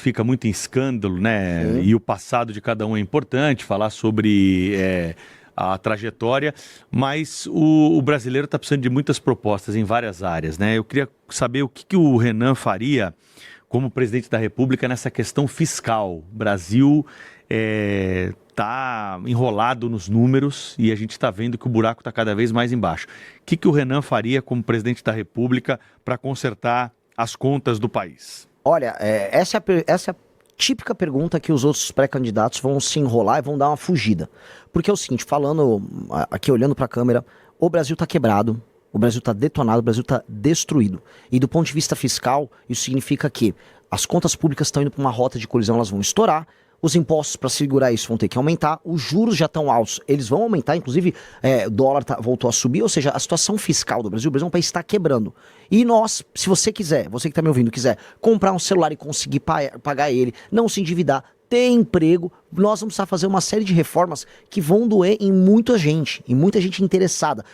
fica muito em escândalo, né? Sim. E o passado de cada um é importante, falar sobre a trajetória, mas o brasileiro está precisando de muitas propostas em várias áreas, né? Eu queria saber o que o Renan faria como presidente da República nessa questão fiscal. O Brasil está enrolado nos números e a gente está vendo que o buraco está cada vez mais embaixo. O que o Renan faria como presidente da República para consertar as contas do país? Olha, essa é a típica pergunta que os outros pré-candidatos vão se enrolar e vão dar uma fugida. Porque é o seguinte, falando aqui, olhando para a câmera, o Brasil está quebrado, o Brasil está detonado, o Brasil está destruído. E do ponto de vista fiscal, isso significa que as contas públicas estão indo para uma rota de colisão, elas vão estourar, os impostos para segurar isso vão ter que aumentar, os juros já estão altos, eles vão aumentar, inclusive o dólar voltou a subir, ou seja, a situação fiscal do Brasil é um país que está quebrando. E nós, se você quiser, você que está me ouvindo, quiser comprar um celular e conseguir pagar ele, não se endividar, ter emprego, nós vamos precisar fazer uma série de reformas que vão doer em muita gente interessada.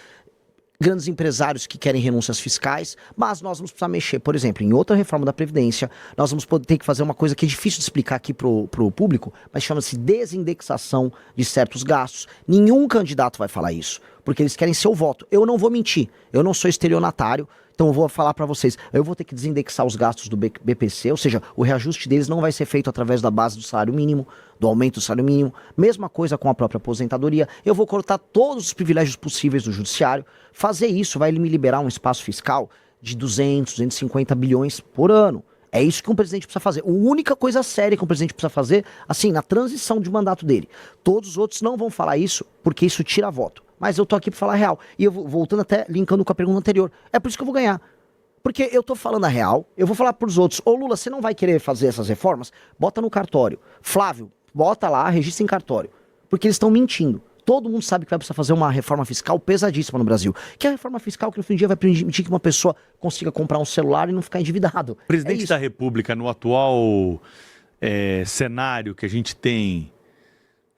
Grandes empresários que querem renúncias fiscais, mas nós vamos precisar mexer, por exemplo, em outra reforma da Previdência, nós vamos ter que fazer uma coisa que é difícil de explicar aqui pro público, mas chama-se desindexação de certos gastos. Nenhum candidato vai falar isso, porque eles querem seu voto. Eu não vou mentir, eu não sou estelionatário, então eu vou falar para vocês, eu vou ter que desindexar os gastos do BPC, ou seja, o reajuste deles não vai ser feito através da base do salário mínimo, do aumento do salário mínimo, mesma coisa com a própria aposentadoria, eu vou cortar todos os privilégios possíveis do judiciário, fazer isso vai me liberar um espaço fiscal de 250 bilhões por ano. É isso que um presidente precisa fazer. A única coisa séria que um presidente precisa fazer, assim, na transição de mandato dele. Todos os outros não vão falar isso, porque isso tira voto. Mas eu tô aqui pra falar a real. E eu vou voltando até, linkando com a pergunta anterior. É por isso que eu vou ganhar. Porque eu tô falando a real, eu vou falar pros outros, ô Lula, você não vai querer fazer essas reformas? Bota no cartório. Flávio, bota lá, registra em cartório. Porque eles estão mentindo. Todo mundo sabe que vai precisar fazer uma reforma fiscal pesadíssima no Brasil. Que é a reforma fiscal que no fim do dia vai permitir que uma pessoa consiga comprar um celular e não ficar endividado. Presidente da República, no atual cenário que a gente tem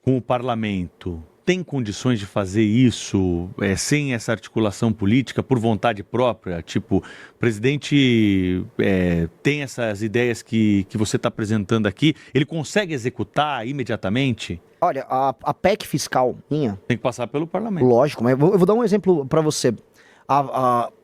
com o parlamento, tem condições de fazer isso sem essa articulação política, por vontade própria? Tipo, o presidente tem essas ideias que você está apresentando aqui, ele consegue executar imediatamente? Olha, a PEC fiscal minha... Tem que passar pelo parlamento. Lógico, mas eu vou dar um exemplo para você.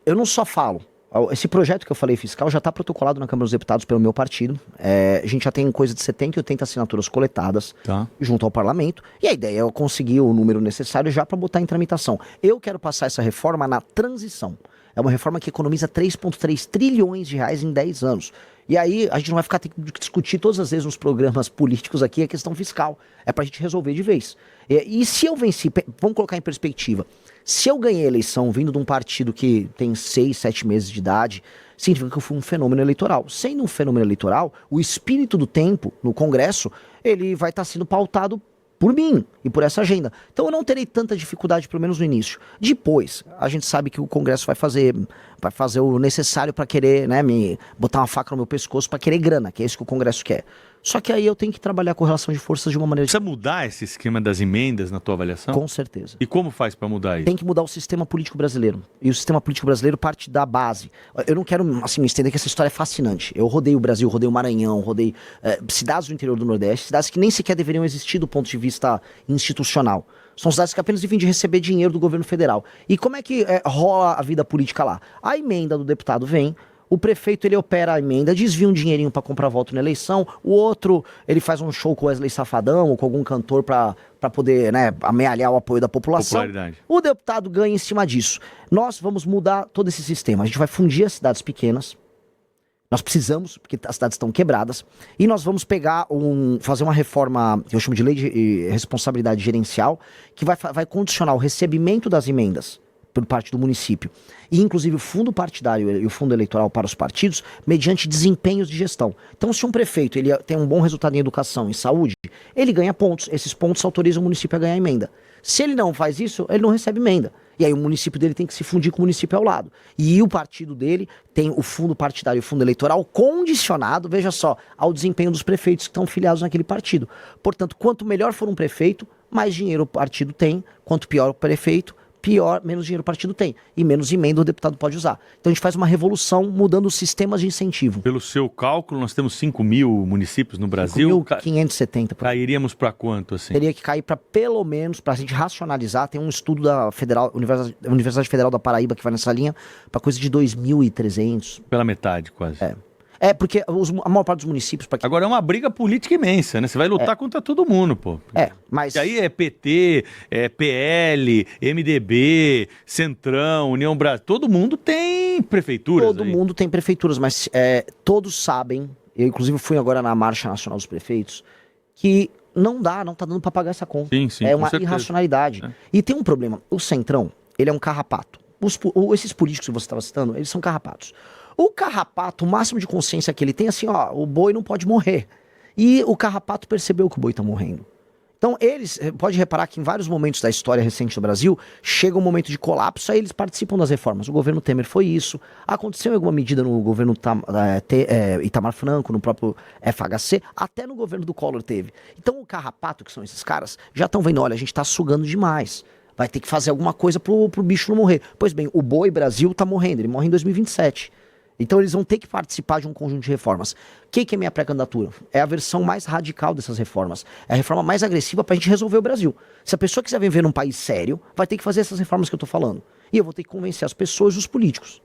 Eu não só falo. Esse projeto que eu falei fiscal já está protocolado na Câmara dos Deputados pelo meu partido. A gente já tem coisa de 70 e 80 assinaturas coletadas junto ao parlamento. E a ideia é eu conseguir o número necessário já para botar em tramitação. Eu quero passar essa reforma na transição. É uma reforma que economiza 3,3 trilhões de reais em 10 anos. E aí a gente não vai ficar tendo que discutir todas as vezes nos programas políticos aqui a questão fiscal. É pra gente resolver de vez. E se eu venci, vamos colocar em perspectiva, se eu ganhei a eleição vindo de um partido que tem 6, 7 meses de idade, significa que eu fui um fenômeno eleitoral. Sendo um fenômeno eleitoral, o espírito do tempo no Congresso, ele vai estar sendo pautado por mim e por essa agenda. Então eu não terei tanta dificuldade, pelo menos no início. Depois, a gente sabe que o Congresso vai fazer o necessário para querer, né, me botar uma faca no meu pescoço para querer grana, que é isso que o Congresso quer. Só que aí eu tenho que trabalhar com relação de forças de uma maneira... Precisa mudar esse esquema das emendas na tua avaliação? Com certeza. E como faz para mudar isso? Tem que mudar o sistema político brasileiro. E o sistema político brasileiro parte da base. Eu não quero, assim, me estender que essa história é fascinante. Eu rodei o Brasil, rodei o Maranhão, rodei cidades do interior do Nordeste, cidades que nem sequer deveriam existir do ponto de vista institucional. São cidades que apenas vivem de receber dinheiro do governo federal. E como é que rola a vida política lá? A emenda do deputado vem... O prefeito, ele opera a emenda, desvia um dinheirinho para comprar voto na eleição. O outro, ele faz um show com o Wesley Safadão ou com algum cantor para poder, né, amealhar o apoio da população. O deputado ganha em cima disso. Nós vamos mudar todo esse sistema. A gente vai fundir as cidades pequenas. Nós precisamos, porque as cidades estão quebradas. E nós vamos fazer uma reforma, que eu chamo de lei de responsabilidade gerencial, que vai condicionar o recebimento das emendas por parte do município, e inclusive o fundo partidário e o fundo eleitoral para os partidos, mediante desempenhos de gestão. Então, se um prefeito ele tem um bom resultado em educação, em saúde, ele ganha pontos. Esses pontos autorizam o município a ganhar emenda. Se ele não faz isso, ele não recebe emenda. E aí o município dele tem que se fundir com o município ao lado. E o partido dele tem o fundo partidário e o fundo eleitoral condicionado, veja só, ao desempenho dos prefeitos que estão filiados naquele partido. Portanto, quanto melhor for um prefeito, mais dinheiro o partido tem. Quanto pior o prefeito, pior, menos dinheiro o partido tem. E menos emenda o deputado pode usar. Então a gente faz uma revolução mudando os sistemas de incentivo. Pelo seu cálculo, nós temos 5 mil municípios no Brasil. 5.570. Cairíamos para quanto, assim? Teria que cair para pelo menos, para a gente racionalizar, tem um estudo da Universidade Federal da Paraíba que vai nessa linha, para coisa de 2.300. Pela metade, quase. Porque a maior parte dos municípios... Agora é uma briga política imensa, né? Você vai lutar contra todo mundo, pô. Mas... E aí é PT, é PL, MDB, Centrão, União Brasil, todo mundo tem prefeituras. Todo mundo tem prefeituras, mas todos sabem, eu inclusive fui agora na Marcha Nacional dos Prefeitos, que não tá dando para pagar essa conta. Sim, é uma irracionalidade. E tem um problema, o Centrão, ele é um carrapato. Esses políticos que você estava citando, eles são carrapatos. O carrapato, o máximo de consciência que ele tem é assim, ó, o boi não pode morrer. E o carrapato percebeu que o boi tá morrendo. Então eles, pode reparar que em vários momentos da história recente do Brasil, chega um momento de colapso, aí eles participam das reformas. O governo Temer foi isso, aconteceu em alguma medida no governo Itamar Franco, no próprio FHC, até no governo do Collor teve. Então o carrapato, que são esses caras, já estão vendo, olha, a gente tá sugando demais. Vai ter que fazer alguma coisa pro bicho não morrer. Pois bem, o boi Brasil tá morrendo, ele morre em 2027. Então eles vão ter que participar de um conjunto de reformas. O que é minha pré-candidatura? É a versão mais radical dessas reformas. É a reforma mais agressiva pra gente resolver o Brasil. Se a pessoa quiser viver num país sério, vai ter que fazer essas reformas que eu tô falando. E eu vou ter que convencer as pessoas e os políticos.